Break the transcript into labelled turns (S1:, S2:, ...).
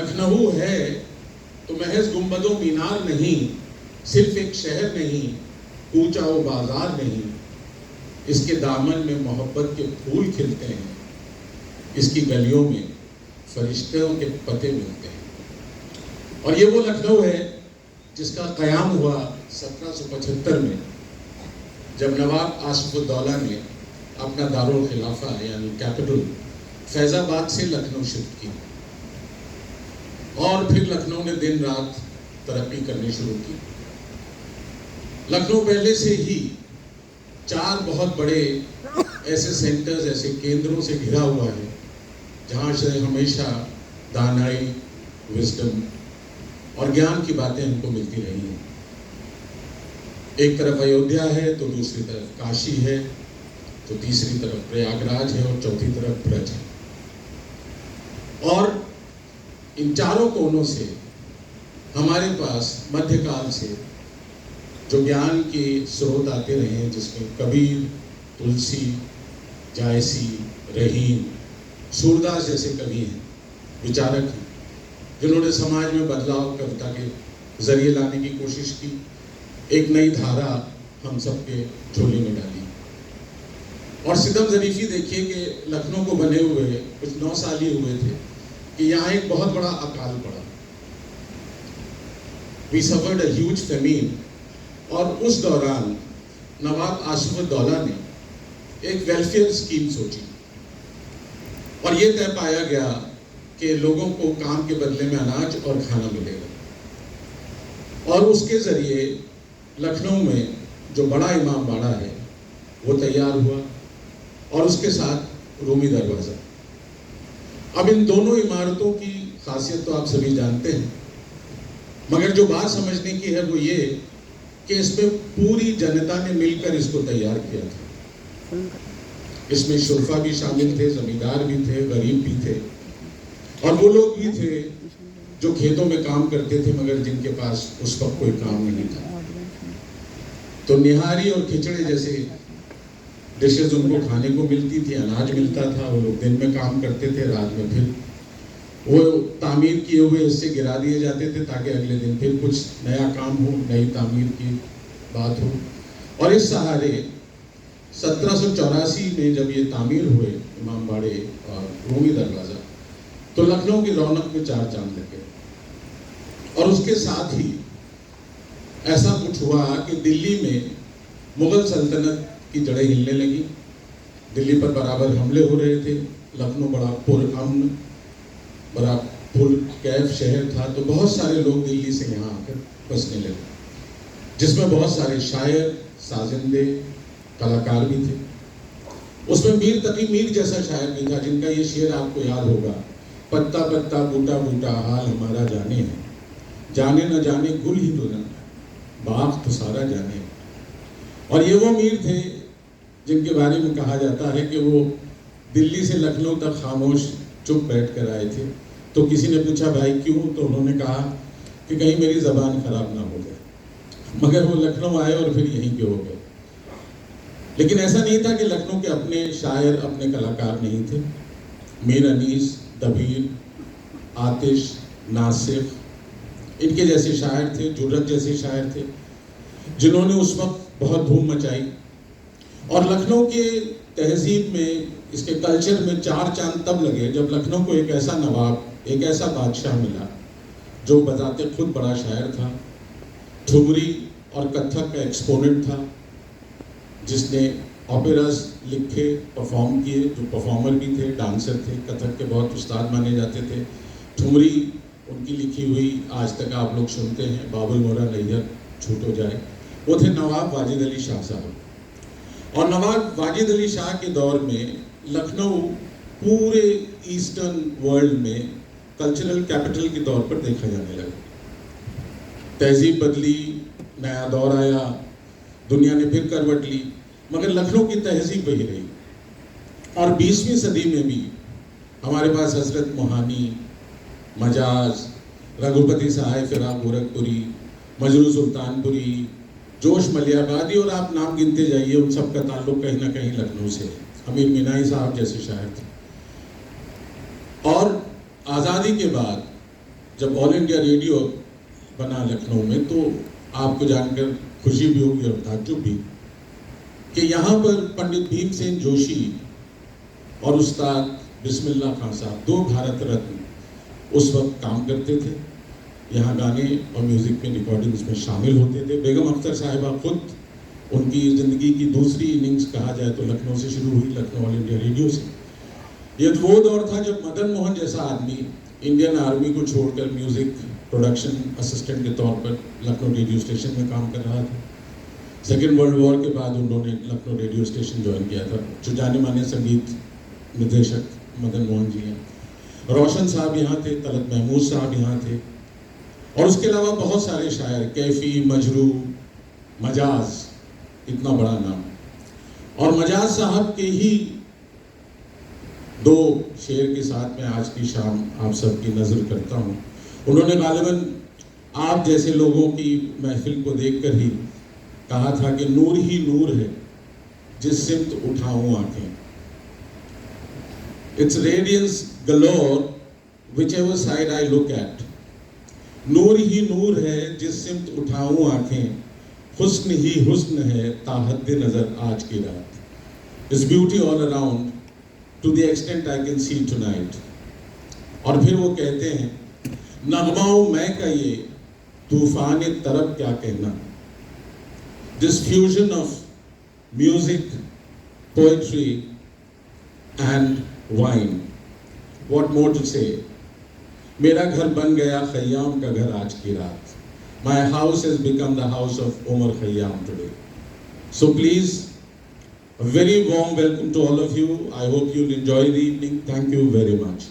S1: लखनऊ है तो महज गुंबदों मीनार नहीं, सिर्फ एक शहर नहीं, कूचा वो बाजार नहीं, इसके दामन में मोहब्बत के फूल खिलते हैं, इसकी गलियों में फरिश्तों के पते मिलते हैं। और ये वो लखनऊ है जिसका क़याम हुआ 1775 में, जब नवाब आसिफुद्दौला ने अपना दारुल खिलाफा यानी कैपिटल फैज़ाबाद से लखनऊ शिफ्ट की और फिर लखनऊ ने दिन रात तरक्की करनी शुरू की। लखनऊ पहले से ही 4 बहुत बड़े ऐसे सेंटर्स, ऐसे केंद्रों से घिरा हुआ है जहाँ से हमेशा दानाई, विजडम और ज्ञान की बातें हमको मिलती रही हैं। एक तरफ अयोध्या है तो दूसरी तरफ काशी है, तो तीसरी तरफ प्रयागराज है और चौथी तरफ ब्रज है। और इन चारों कोनों से हमारे पास मध्यकाल से जो ज्ञान के स्रोत आते रहे हैं, जिसमें कबीर, तुलसी, जायसी, रहीम, सूरदास जैसे कवि हैं, विचारक हैं, जिन्होंने समाज में बदलाव कविता के जरिए लाने की कोशिश की, एक नई धारा हम सबके झोली में डाली। और सितम ज़रीफ़ी देखिए कि लखनऊ को बने हुए कुछ 9 साल ही हुए थे कि यहाँ एक बहुत बड़ा अकाल पड़ा। We suffered a huge famine। और उस दौरान नवाब आसिफुद्दौला ने एक वेलफेयर स्कीम सोची और ये तय पाया गया कि लोगों को काम के बदले में अनाज और खाना मिलेगा। और उसके ज़रिए लखनऊ में जो बड़ा इमाम बाड़ा है वो तैयार हुआ और उसके साथ रूमी दरवाज़ा। अब इन दोनों इमारतों की खासियत तो आप सभी जानते हैं, मगर जो बात समझने की है वो ये कि इसमें पूरी जनता ने मिलकर इसको तैयार किया था। इसमें शुरफा भी शामिल थे, जमींदार भी थे, गरीब भी थे और वो लोग भी थे जो खेतों में काम करते थे मगर जिनके पास उस वक्त कोई काम नहीं था। तो निहारी और खिचड़े जैसे डिशेज उनको खाने को मिलती थी, अनाज मिलता था, वो लोग दिन में काम करते थे, रात में फिर वो तामीर किए हुए हिस्से गिरा दिए जाते थे ताकि अगले दिन फिर कुछ नया काम हो, नई तामीर की बात हो। और इस सहारे 1784 में जब ये तामीर हुए इमाम बाड़े और रूमी दरवाज़ा, तो लखनऊ की रौनक में 4 चांद लगे। और उसके साथ ही ऐसा कुछ हुआ कि दिल्ली में मुग़ल सल्तनत की जड़ें हिलने लगी। दिल्ली पर बराबर हमले हो रहे थे, लखनऊ बड़ा पुरअमन, बड़ा पुरकैफ शहर था, तो बहुत सारे लोग दिल्ली से यहाँ आकर बसने लगे, जिसमें बहुत सारे शायर, साजिंदे, कलाकार भी थे। उसमें मीर तकी मीर जैसा शायर भी था जिनका ये शेर आपको याद होगा, पत्ता पत्ता बूटा बूटा हाल हमारा जाने है, जाने न जाने गुल ही तो न बाग तो सारा जाने। और ये वो मीर थे जिनके बारे में कहा जाता है कि वो दिल्ली से लखनऊ तक खामोश चुप बैठ कर आए थे। तो किसी ने पूछा भाई क्यों, तो उन्होंने कहा कि कहीं मेरी ज़बान खराब ना हो जाए। मगर वो लखनऊ आए और फिर यहीं के हो गए। लेकिन ऐसा नहीं था कि लखनऊ के अपने शायर, अपने कलाकार नहीं थे। मीर अनीस, दबीर, आतिश, नासिफ, इनके जैसे शायर थे, जुर्रत जैसे शायर थे जिन्होंने उस वक्त बहुत धूम मचाई। और लखनऊ के तहजीब में, इसके कल्चर में 4 चांद तब लगे जब लखनऊ को एक ऐसा नवाब, एक ऐसा बादशाह मिला जो बताते खुद बड़ा शायर था, ठुमरी और कथक का एक्सपोनेंट था, जिसने ओपेरास लिखे, परफॉर्म किए, जो परफॉर्मर भी थे, डांसर थे, कथक के बहुत उस्ताद माने जाते थे। ठुमरी उनकी लिखी हुई आज तक आप लोग सुनते हैं, बाबुल मोरा नैयर छूट हो जाए, वो थे नवाब वाजिद अली शाह साहब। और नवाब वाजिद अली शाह के दौर में लखनऊ पूरे ईस्टर्न वर्ल्ड में कल्चरल कैपिटल के तौर पर देखा जाने लगा। तहजीब बदली, नया दौर आया, दुनिया ने फिर करवट ली, मगर लखनऊ की तहजीब वही रही। और 20वीं सदी में भी हमारे पास हजरत मोहानी, मजाज, रघुपति सहाय फिराक गोरखपुरी, मजरू सुल्तानपुरी, जोश मलियाबादी और आप नाम गिनते जाइए, उन सब का ताल्लुक कहीं ना कहीं लखनऊ से है। अमीर मीनाई साहब जैसे शायर थे। और आज़ादी के बाद जब ऑल इंडिया रेडियो बना लखनऊ में, तो आपको जानकर खुशी भी होगी और ताज्जुब भी कि यहाँ पर पंडित भीमसेन जोशी और उस्ताद बिस्मिल्लाह खान साहब, 2 भारत रत्न उस वक्त काम करते थे। यहाँ गाने और म्यूज़िक में रिकॉर्डिंग्स में शामिल होते थे। बेगम अख्तर साहिबा खुद, उनकी ज़िंदगी की दूसरी इनिंग्स कहा जाए तो लखनऊ से शुरू हुई, लखनऊ ऑल इंडिया रेडियो से। ये वो दौर था जब मदन मोहन जैसा आदमी इंडियन आर्मी को छोड़कर म्यूज़िक प्रोडक्शन असिस्टेंट के तौर पर लखनऊ रेडियो स्टेशन में काम कर रहा था। सेकेंड वर्ल्ड वॉर के बाद उन्होंने लखनऊ रेडियो स्टेशन ज्वाइन किया था। जो जाने माने संगीत निर्देशक मदन मोहन जी हैं। रोशन साहब यहाँ थे, तलत महमूद साहब यहाँ थे, और उसके अलावा बहुत सारे शायर, कैफी, मजरू, मजाज, इतना बड़ा नाम। और मजाज साहब के ही 2 शेर के साथ मैं आज की शाम आप सबकी नज़र करता हूँ। उन्होंने गालिबन आप जैसे लोगों की महफिल को देखकर ही कहा था कि नूर ही नूर है जिस सिमत उठाऊं आंखें। Its radiance galore whichever side I look at. नूर ही नूर है जिस सिमत उठाऊं आंखें, हुस्न ही हुस्न है ताहद नजर आज की रात. It's beauty all around to the extent I can see tonight. और फिर वो कहते हैं, नगमाओं मैं का ये तूफान तरब क्या कहना. This fusion of music, poetry and wine. What more to say? मेरा घर बन गया खयाम का घर आज की रात. My house has become the house of Omar Khayyam today. So please, a very warm welcome to all of you. I hope you'll enjoy the evening. Thank you very much.